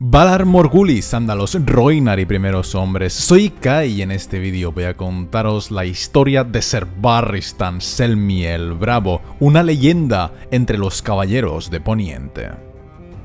Valar Morghulis, Ándalos, Rhoynar y primeros hombres, soy Kai y en este vídeo voy a contaros la historia de Ser Barristan Selmy el Bravo, una leyenda entre los caballeros de Poniente.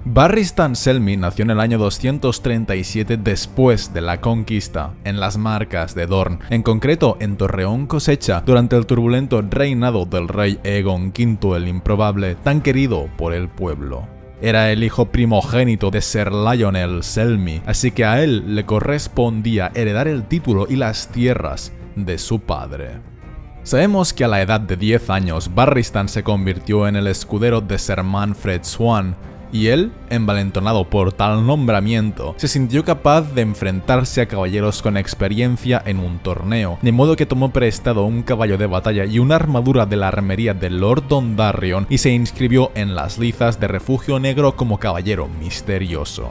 Barristan Selmy nació en el año 237 después de la conquista, en las Marcas de Dorne, en concreto en Torreón Cosecha, durante el turbulento reinado del rey Aegon V el Improbable, tan querido por el pueblo. Era el hijo primogénito de Ser Lionel Selmy, así que a él le correspondía heredar el título y las tierras de su padre. Sabemos que a la edad de 10 años Barristan se convirtió en el escudero de Ser Manfred Swan, y él, envalentonado por tal nombramiento, se sintió capaz de enfrentarse a caballeros con experiencia en un torneo, de modo que tomó prestado un caballo de batalla y una armadura de la armería de Lord Dondarrion y se inscribió en las lizas de Refugio Negro como caballero misterioso.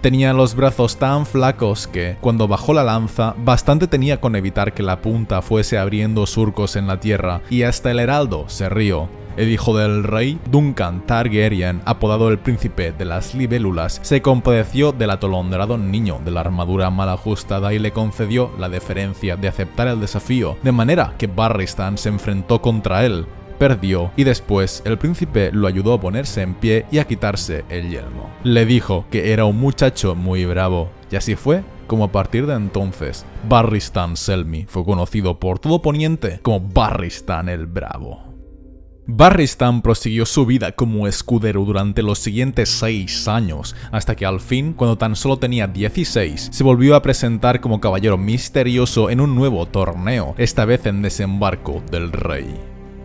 Tenía los brazos tan flacos que, cuando bajó la lanza, bastante tenía con evitar que la punta fuese abriendo surcos en la tierra, y hasta el heraldo se rió. El hijo del rey, Duncan Targaryen, apodado el príncipe de las libélulas, se compadeció del atolondrado niño de la armadura mal ajustada y le concedió la deferencia de aceptar el desafío, de manera que Barristan se enfrentó contra él, perdió y después el príncipe lo ayudó a ponerse en pie y a quitarse el yelmo. Le dijo que era un muchacho muy bravo, y así fue como a partir de entonces Barristan Selmy fue conocido por todo Poniente como Barristan el Bravo. Barristan prosiguió su vida como escudero durante los siguientes 6 años, hasta que al fin, cuando tan solo tenía 16, se volvió a presentar como caballero misterioso en un nuevo torneo, esta vez en Desembarco del Rey.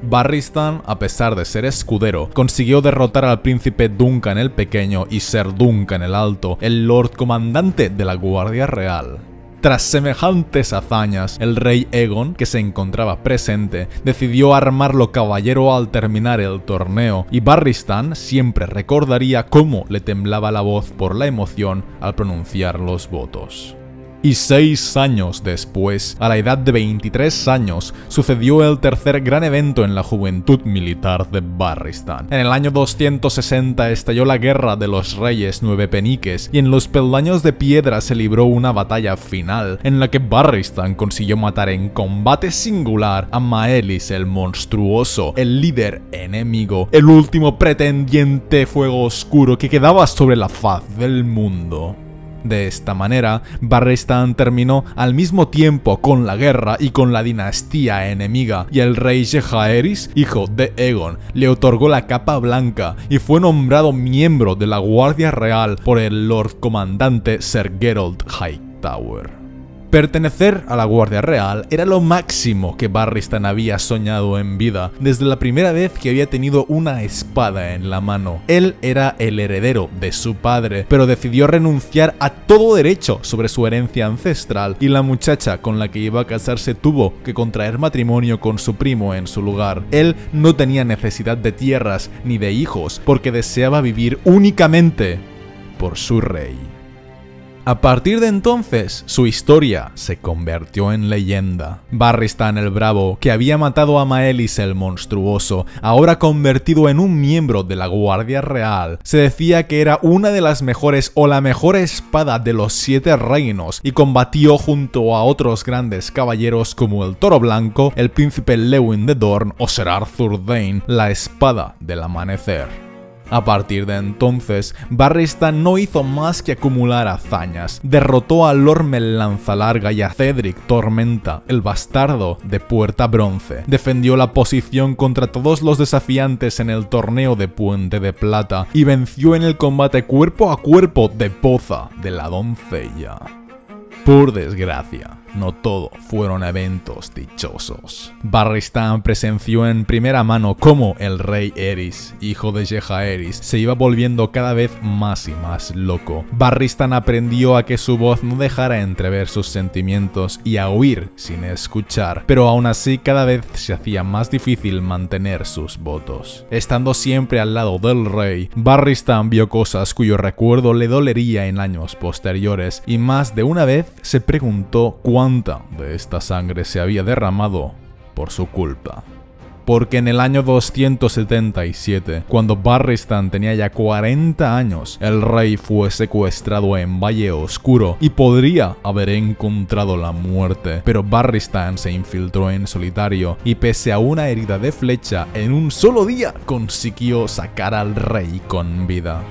Barristan, a pesar de ser escudero, consiguió derrotar al príncipe Duncan el Pequeño y Ser Duncan el Alto, el Lord Comandante de la Guardia Real. Tras semejantes hazañas, el rey Aegon, que se encontraba presente, decidió armarlo caballero al terminar el torneo, y Barristan siempre recordaría cómo le temblaba la voz por la emoción al pronunciar los votos. Y 6 años después, a la edad de 23 años, sucedió el tercer gran evento en la juventud militar de Barristan. En el año 260 estalló la Guerra de los Reyes Nueve Peniques, y en los Peldaños de Piedra se libró una batalla final, en la que Barristan consiguió matar en combate singular a Maelis el Monstruoso, el líder enemigo, el último pretendiente fuego oscuro que quedaba sobre la faz del mundo. De esta manera, Barristan terminó al mismo tiempo con la guerra y con la dinastía enemiga, y el rey Jaehaerys, hijo de Aegon, le otorgó la capa blanca y fue nombrado miembro de la Guardia Real por el Lord Comandante Ser Geralt Hightower. Pertenecer a la Guardia Real era lo máximo que Barristan había soñado en vida, desde la primera vez que había tenido una espada en la mano. Él era el heredero de su padre, pero decidió renunciar a todo derecho sobre su herencia ancestral, y la muchacha con la que iba a casarse tuvo que contraer matrimonio con su primo en su lugar. Él no tenía necesidad de tierras ni de hijos, porque deseaba vivir únicamente por su rey. A partir de entonces, su historia se convirtió en leyenda. Barristan el Bravo, que había matado a Maelis el Monstruoso, ahora convertido en un miembro de la Guardia Real, se decía que era una de las mejores o la mejor espada de los 7 reinos, y combatió junto a otros grandes caballeros como el Toro Blanco, el Príncipe Lewin de Dorne o Ser Arthur Dayne, la Espada del Amanecer. A partir de entonces, Barristan no hizo más que acumular hazañas. Derrotó a Lormel Lanzalarga y a Cedric Tormenta, el bastardo de Puerta Bronce. Defendió la posición contra todos los desafiantes en el torneo de Puente de Plata y venció en el combate cuerpo a cuerpo de Poza de la Doncella. Por desgracia, no todo fueron eventos dichosos. Barristan presenció en primera mano cómo el rey Aerys, hijo de Jaehaerys, se iba volviendo cada vez más y más loco. Barristan aprendió a que su voz no dejara entrever sus sentimientos y a huir sin escuchar, pero aún así cada vez se hacía más difícil mantener sus votos. Estando siempre al lado del rey, Barristan vio cosas cuyo recuerdo le dolería en años posteriores, y más de una vez se preguntó cuánta de esta sangre se había derramado por su culpa. porque en el año 277, cuando Barristan tenía ya 40 años, el rey fue secuestrado en Valle Oscuro y podría haber encontrado la muerte, pero Barristan se infiltró en solitario y pese a una herida de flecha, en un solo día consiguió sacar al rey con vida.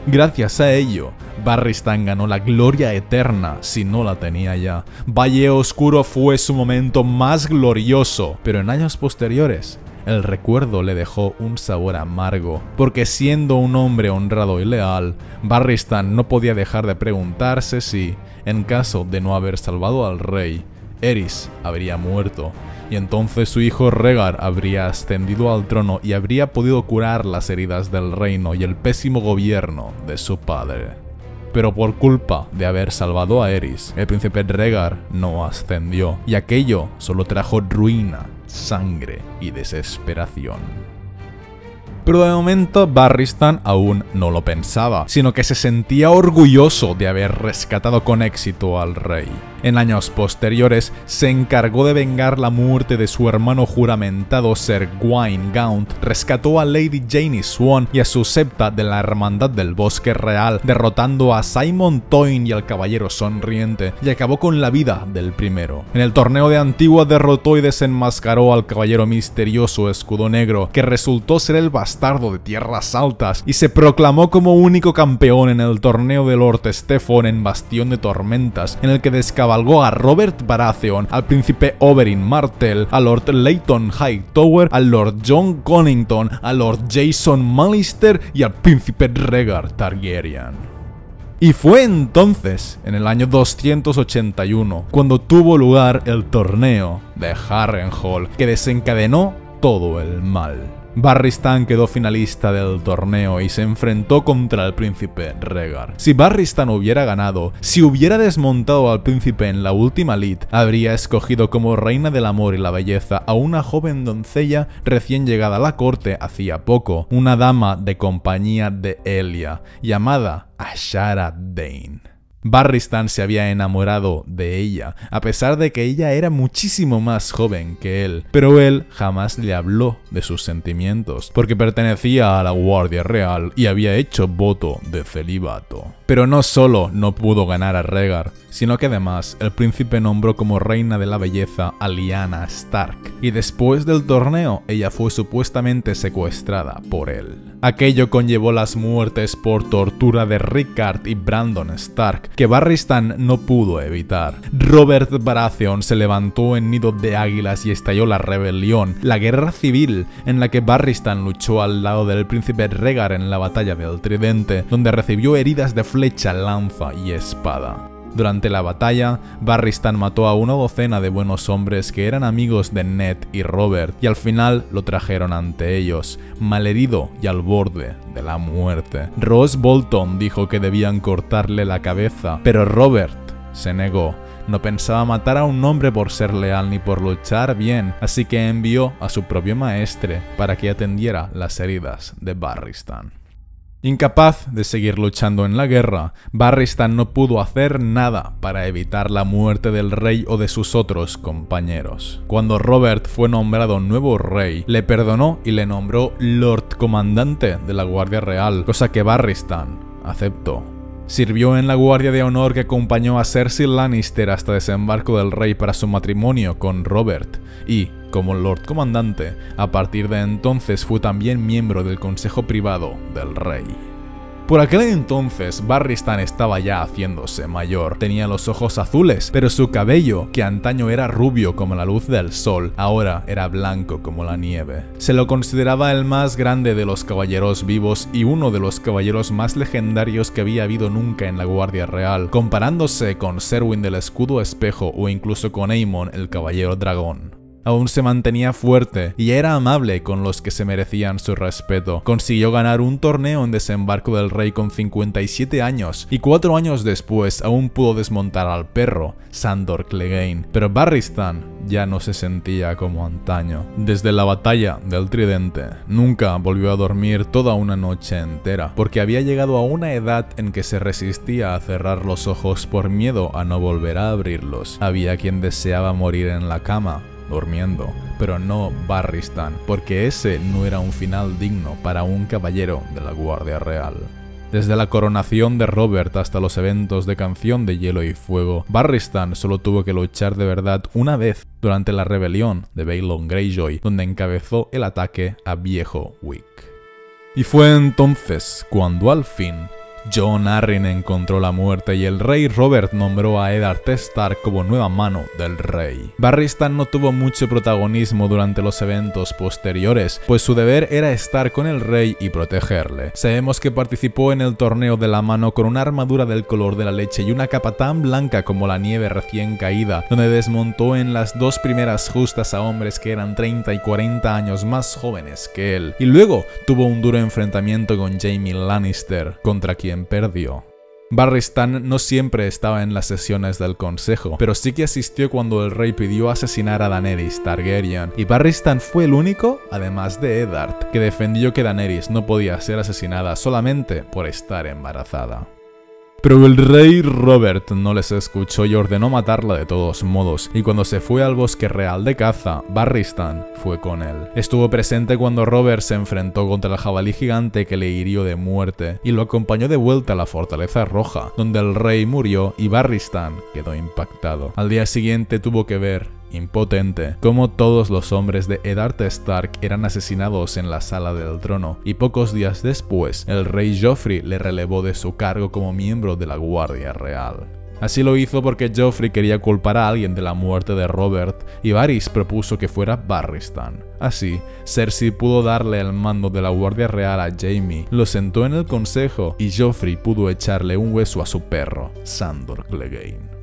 Gracias a ello, Barristan ganó la gloria eterna si no la tenía ya. Valle Oscuro fue su momento más glorioso, pero en años posteriores, el recuerdo le dejó un sabor amargo, porque siendo un hombre honrado y leal, Barristan no podía dejar de preguntarse si, en caso de no haber salvado al rey, Eris habría muerto, y entonces su hijo Rhaegar habría ascendido al trono y habría podido curar las heridas del reino y el pésimo gobierno de su padre. Pero por culpa de haber salvado a Eris, el príncipe Rhaegar no ascendió, y aquello solo trajo ruina, sangre y desesperación. Pero de momento Barristan aún no lo pensaba, sino que se sentía orgulloso de haber rescatado con éxito al rey. En años posteriores se encargó de vengar la muerte de su hermano juramentado Ser Gwain Gaunt, rescató a Lady Jaime Swan y a su septa de la Hermandad del Bosque Real, derrotando a Simon Toyne y al Caballero Sonriente, y acabó con la vida del primero. En el torneo de Antigua derrotó y desenmascaró al Caballero Misterioso Escudo Negro, que resultó ser el bastardo de Tierras Altas, y se proclamó como único campeón en el torneo de Lord Steffon en Bastión de Tormentas, en el que descabalgó a Robert Baratheon, al príncipe Oberyn Martell, a Lord Leighton Hightower, al Lord Jon Connington, a Lord Jason Mallister y al príncipe Rhaegar Targaryen. Y fue entonces, en el año 281, cuando tuvo lugar el torneo de Harrenhal, que desencadenó todo el mal. Barristan quedó finalista del torneo y se enfrentó contra el príncipe Rhaegar. Si Barristan hubiera ganado, si hubiera desmontado al príncipe en la última lid, habría escogido como reina del amor y la belleza a una joven doncella recién llegada a la corte hacía poco, una dama de compañía de Elia, llamada Ashara Dayne. Barristan se había enamorado de ella, a pesar de que ella era muchísimo más joven que él, pero él jamás le habló de sus sentimientos, porque pertenecía a la Guardia Real y había hecho voto de celibato. Pero no solo no pudo ganar a Rhaegar, sino que además el príncipe nombró como reina de la belleza a Lyanna Stark, y después del torneo ella fue supuestamente secuestrada por él. Aquello conllevó las muertes por tortura de Rickard y Brandon Stark, que Barristan no pudo evitar. Robert Baratheon se levantó en nido de águilas y estalló la rebelión, la guerra civil, en la que Barristan luchó al lado del príncipe Rhaegar en la batalla del Tridente, donde recibió heridas de flecha, lanza y espada. Durante la batalla, Barristan mató a una docena de buenos hombres que eran amigos de Ned y Robert, y al final lo trajeron ante ellos, malherido y al borde de la muerte. Roose Bolton dijo que debían cortarle la cabeza, pero Robert se negó. No pensaba matar a un hombre por ser leal ni por luchar bien, así que envió a su propio maestre para que atendiera las heridas de Barristan. Incapaz de seguir luchando en la guerra, Barristan no pudo hacer nada para evitar la muerte del rey o de sus otros compañeros. Cuando Robert fue nombrado nuevo rey, le perdonó y le nombró Lord Comandante de la Guardia Real, cosa que Barristan aceptó. Sirvió en la Guardia de Honor que acompañó a Cersei Lannister hasta desembarco del rey para su matrimonio con Robert y, como Lord Comandante, a partir de entonces fue también miembro del Consejo Privado del Rey. Por aquel entonces, Barristan estaba ya haciéndose mayor. Tenía los ojos azules, pero su cabello, que antaño era rubio como la luz del sol, ahora era blanco como la nieve. Se lo consideraba el más grande de los caballeros vivos y uno de los caballeros más legendarios que había habido nunca en la Guardia Real, comparándose con Serwyn del Escudo Espejo o incluso con Aemon el Caballero Dragón. Aún se mantenía fuerte y era amable con los que se merecían su respeto. Consiguió ganar un torneo en Desembarco del Rey con 57 años y 4 años después aún pudo desmontar al perro, Sandor Clegane, pero Barristan ya no se sentía como antaño. Desde la batalla del Tridente, nunca volvió a dormir toda una noche entera, porque había llegado a una edad en que se resistía a cerrar los ojos por miedo a no volver a abrirlos. Había quien deseaba morir en la cama, durmiendo, pero no Barristan, porque ese no era un final digno para un caballero de la Guardia Real. Desde la coronación de Robert hasta los eventos de Canción de Hielo y Fuego, Barristan solo tuvo que luchar de verdad una vez durante la rebelión de Balon Greyjoy, donde encabezó el ataque a Viejo Wick. Y fue entonces cuando al fin Jon Arryn encontró la muerte y el rey Robert nombró a Eddard Stark como nueva mano del rey. Barristan no tuvo mucho protagonismo durante los eventos posteriores, pues su deber era estar con el rey y protegerle. Sabemos que participó en el torneo de la mano con una armadura del color de la leche y una capa tan blanca como la nieve recién caída, donde desmontó en las dos primeras justas a hombres que eran 30 y 40 años más jóvenes que él, y luego tuvo un duro enfrentamiento con Jaime Lannister, contra quien perdió. Barristan no siempre estaba en las sesiones del consejo, pero sí que asistió cuando el rey pidió asesinar a Daenerys Targaryen, y Barristan fue el único, además de Eddard, que defendió que Daenerys no podía ser asesinada solamente por estar embarazada. Pero el rey Robert no les escuchó y ordenó matarla de todos modos, y cuando se fue al bosque real de caza, Barristan fue con él. Estuvo presente cuando Robert se enfrentó contra el jabalí gigante que le hirió de muerte, y lo acompañó de vuelta a la Fortaleza Roja, donde el rey murió y Barristan quedó impactado. Al día siguiente tuvo que ver, impotente, como todos los hombres de Eddard Stark eran asesinados en la Sala del Trono, y pocos días después el rey Joffrey le relevó de su cargo como miembro de la Guardia Real. Así lo hizo porque Joffrey quería culpar a alguien de la muerte de Robert y Varys propuso que fuera Barristan. Así, Cersei pudo darle el mando de la Guardia Real a Jaime, lo sentó en el consejo y Joffrey pudo echarle un hueso a su perro, Sandor Clegane.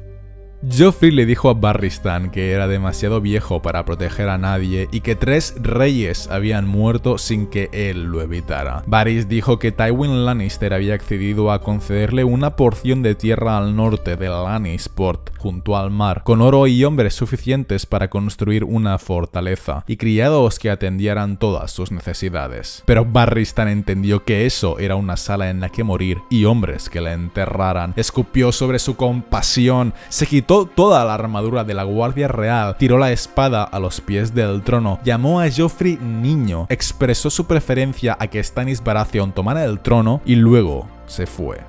Joffrey le dijo a Barristan que era demasiado viejo para proteger a nadie y que 3 reyes habían muerto sin que él lo evitara. Varys dijo que Tywin Lannister había accedido a concederle una porción de tierra al norte de Lannisport, junto al mar, con oro y hombres suficientes para construir una fortaleza, y criados que atendieran todas sus necesidades. Pero Barristan entendió que eso era una sala en la que morir y hombres que la enterraran. Escupió sobre su compasión, se quitó toda la armadura de la Guardia Real, tiró la espada a los pies del trono, llamó a Joffrey niño, expresó su preferencia a que Stannis Baratheon tomara el trono y luego se fue.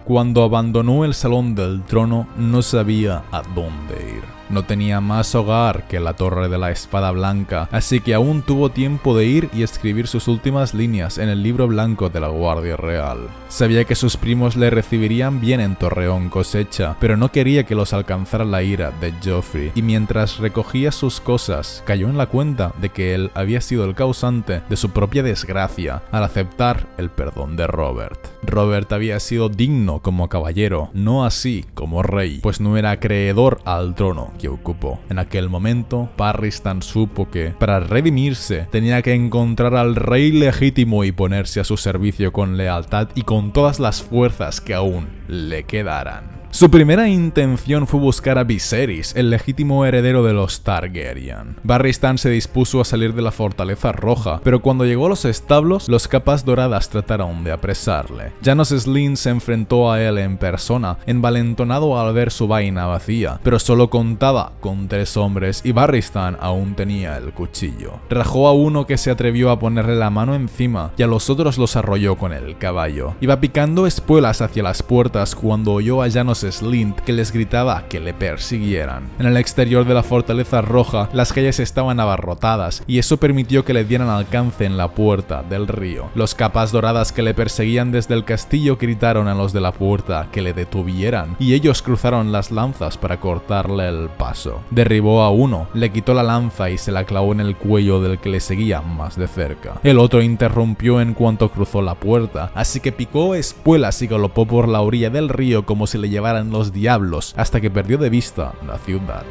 Cuando abandonó el Salón del Trono, no sabía a dónde ir. No tenía más hogar que la Torre de la Espada Blanca, así que aún tuvo tiempo de ir y escribir sus últimas líneas en el libro blanco de la Guardia Real. Sabía que sus primos le recibirían bien en Torreón Cosecha, pero no quería que los alcanzara la ira de Joffrey, y mientras recogía sus cosas, cayó en la cuenta de que él había sido el causante de su propia desgracia al aceptar el perdón de Robert. Robert había sido digno como caballero, no así como rey, pues no era acreedor al trono que ocupó. En aquel momento, Barristan supo que, para redimirse, tenía que encontrar al rey legítimo y ponerse a su servicio con lealtad y con todas las fuerzas que aún le quedaran. Su primera intención fue buscar a Viserys, el legítimo heredero de los Targaryen. Barristan se dispuso a salir de la Fortaleza Roja, pero cuando llegó a los establos, los capas doradas trataron de apresarle. Janos Slynt se enfrentó a él en persona, envalentonado al ver su vaina vacía, pero solo contaba con 3 hombres y Barristan aún tenía el cuchillo. Rajó a uno que se atrevió a ponerle la mano encima y a los otros los arrolló con el caballo. Iba picando espuelas hacia las puertas cuando oyó a Janos Slynt que les gritaba que le persiguieran. En el exterior de la Fortaleza Roja, las calles estaban abarrotadas y eso permitió que le dieran alcance en la puerta del río. Los capas doradas que le perseguían desde el castillo gritaron a los de la puerta que le detuvieran y ellos cruzaron las lanzas para cortarle el paso. Derribó a uno, le quitó la lanza y se la clavó en el cuello del que le seguía más de cerca. El otro interrumpió en cuanto cruzó la puerta, así que picó espuelas y galopó por la orilla del río como si le llevaran los diablos, hasta que perdió de vista la ciudad.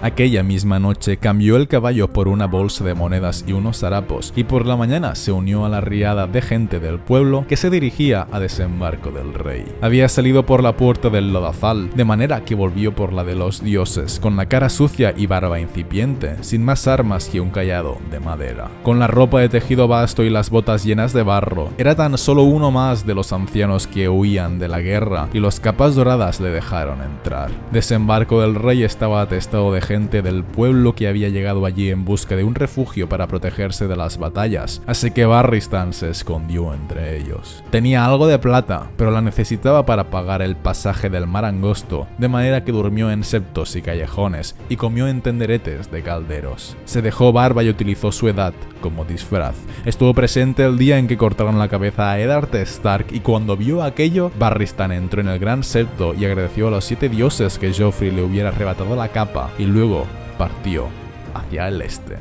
Aquella misma noche cambió el caballo por una bolsa de monedas y unos harapos, y por la mañana se unió a la riada de gente del pueblo que se dirigía a Desembarco del Rey. Había salido por la puerta del Lodazal, de manera que volvió por la de los dioses, con la cara sucia y barba incipiente, sin más armas que un cayado de madera. Con la ropa de tejido vasto y las botas llenas de barro, era tan solo uno más de los ancianos que huían de la guerra, y los capas doradas le dejaron entrar. Desembarco del Rey estaba atestado de gente del pueblo que había llegado allí en busca de un refugio para protegerse de las batallas, así que Barristan se escondió entre ellos. Tenía algo de plata, pero la necesitaba para pagar el pasaje del mar angosto, de manera que durmió en septos y callejones y comió en tenderetes de calderos. Se dejó barba y utilizó su edad como disfraz. Estuvo presente el día en que cortaron la cabeza a Eddard Stark y cuando vio aquello, Barristan entró en el gran septo y agradeció a los 7 dioses que Joffrey le hubiera arrebatado la capa y luego partió hacia el este.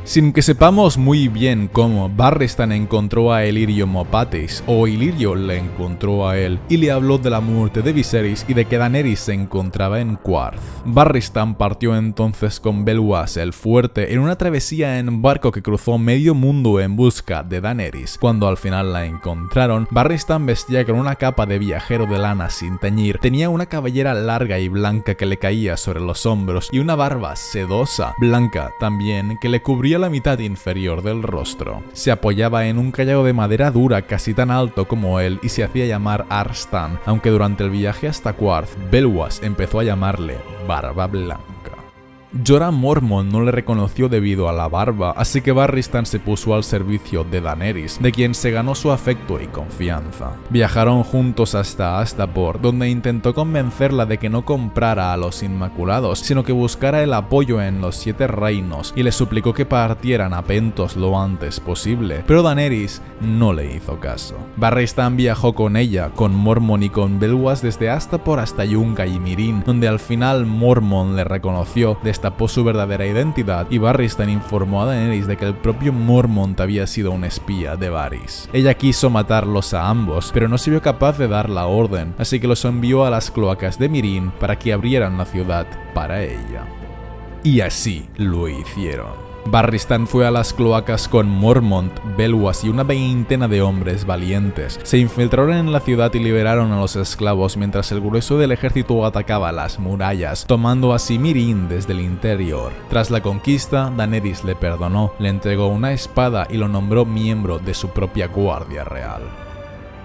Sin que sepamos muy bien cómo, Barristan encontró a Illyrio Mopatis, o Illyrio le encontró a él, y le habló de la muerte de Viserys y de que Daenerys se encontraba en Qarth. Barristan partió entonces con Belwas el Fuerte en una travesía en barco que cruzó medio mundo en busca de Daenerys. Cuando al final la encontraron, Barristan vestía con una capa de viajero de lana sin teñir, tenía una cabellera larga y blanca que le caía sobre los hombros y una barba sedosa, blanca también, que le cubría la mitad inferior del rostro. Se apoyaba en un callado de madera dura casi tan alto como él y se hacía llamar Arstan, aunque durante el viaje hasta Qarth, Belwas empezó a llamarle Barba Blanca. Jorah Mormont no le reconoció debido a la barba, así que Barristan se puso al servicio de Daenerys, de quien se ganó su afecto y confianza. Viajaron juntos hasta Astapor, donde intentó convencerla de que no comprara a los Inmaculados, sino que buscara el apoyo en los 7 reinos, y le suplicó que partieran a Pentos lo antes posible, pero Daenerys no le hizo caso. Barristan viajó con ella, con Mormont y con Belwas desde Astapor hasta Yunga y Meereen, donde al final Mormont le reconoció, destapó su verdadera identidad y Barristan informó a Daenerys de que el propio Mormont había sido un espía de Varys. Ella quiso matarlos a ambos, pero no se vio capaz de dar la orden, así que los envió a las cloacas de Meereen para que abrieran la ciudad para ella. Y así lo hicieron. Barristan fue a las cloacas con Mormont, Belwas y una veintena de hombres valientes. Se infiltraron en la ciudad y liberaron a los esclavos mientras el grueso del ejército atacaba las murallas, tomando así Meereen desde el interior. Tras la conquista, Daenerys le perdonó, le entregó una espada y lo nombró miembro de su propia guardia real.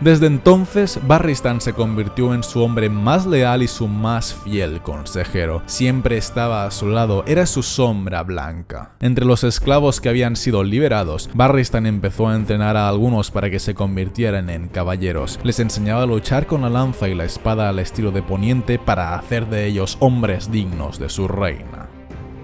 Desde entonces, Barristan se convirtió en su hombre más leal y su más fiel consejero. Siempre estaba a su lado, era su sombra blanca. Entre los esclavos que habían sido liberados, Barristan empezó a entrenar a algunos para que se convirtieran en caballeros. Les enseñaba a luchar con la lanza y la espada al estilo de Poniente para hacer de ellos hombres dignos de su reina.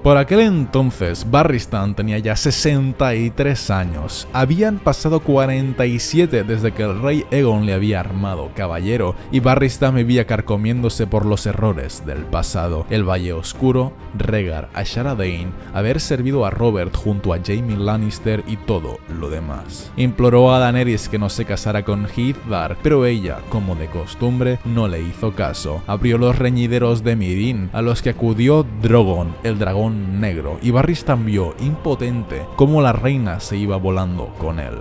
Por aquel entonces, Barristan tenía ya 63 años. Habían pasado 47 desde que el rey Aegon le había armado caballero, y Barristan vivía carcomiéndose por los errores del pasado. El Valle Oscuro, Rhaegar, Ashara Dayne, haber servido a Robert junto a Jaime Lannister y todo lo demás. Imploró a Daenerys que no se casara con Hiddar, pero ella, como de costumbre, no le hizo caso. Abrió los reñideros de Meereen, a los que acudió Drogon, el dragón negro, y Barristan vio, impotente, cómo la reina se iba volando con él.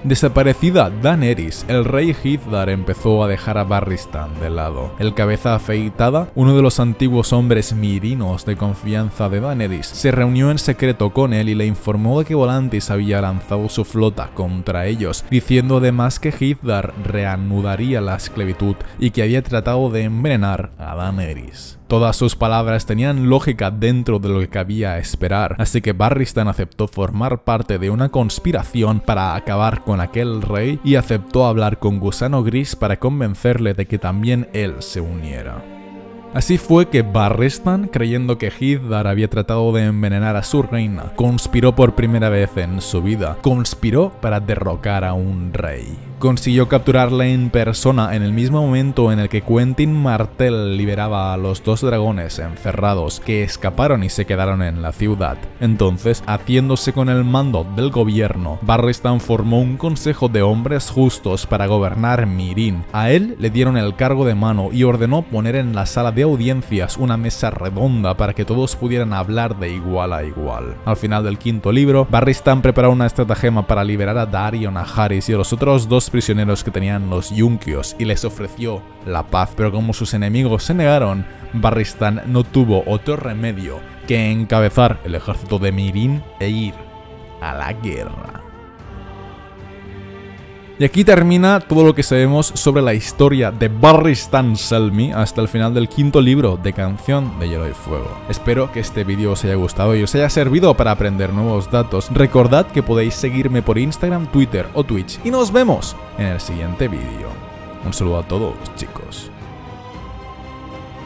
Desaparecida Daenerys, el rey Hiddar empezó a dejar a Barristan de lado. El cabeza afeitada, uno de los antiguos hombres meerinos de confianza de Daenerys, se reunió en secreto con él y le informó de que Volantis había lanzado su flota contra ellos, diciendo además que Hiddar reanudaría la esclavitud y que había tratado de envenenar a Daenerys. Todas sus palabras tenían lógica dentro de lo que cabía esperar, así que Barristan aceptó formar parte de una conspiración para acabar con aquel rey y aceptó hablar con Gusano Gris para convencerle de que también él se uniera. Así fue que Barristan, creyendo que Hiddar había tratado de envenenar a su reina, conspiró por primera vez en su vida. Conspiró para derrocar a un rey. Consiguió capturarla en persona en el mismo momento en el que Quentyn Martell liberaba a los 2 dragones encerrados, que escaparon y se quedaron en la ciudad. Entonces, haciéndose con el mando del gobierno, Barristan formó un consejo de hombres justos para gobernar Meereen. A él le dieron el cargo de mano y ordenó poner en la sala de audiencias una mesa redonda para que todos pudieran hablar de igual a igual. Al final del 5º libro, Barristan preparó una estratagema para liberar a Daario Naharis y a los otros 2 prisioneros que tenían los Yunquios y les ofreció la paz, pero como sus enemigos se negaron, Barristan no tuvo otro remedio que encabezar el ejército de Meereen e ir a la guerra. Y aquí termina todo lo que sabemos sobre la historia de Barristan Selmy hasta el final del quinto libro de Canción de Hielo y Fuego. Espero que este vídeo os haya gustado y os haya servido para aprender nuevos datos. Recordad que podéis seguirme por Instagram, Twitter o Twitch y nos vemos en el siguiente vídeo. Un saludo a todos, chicos.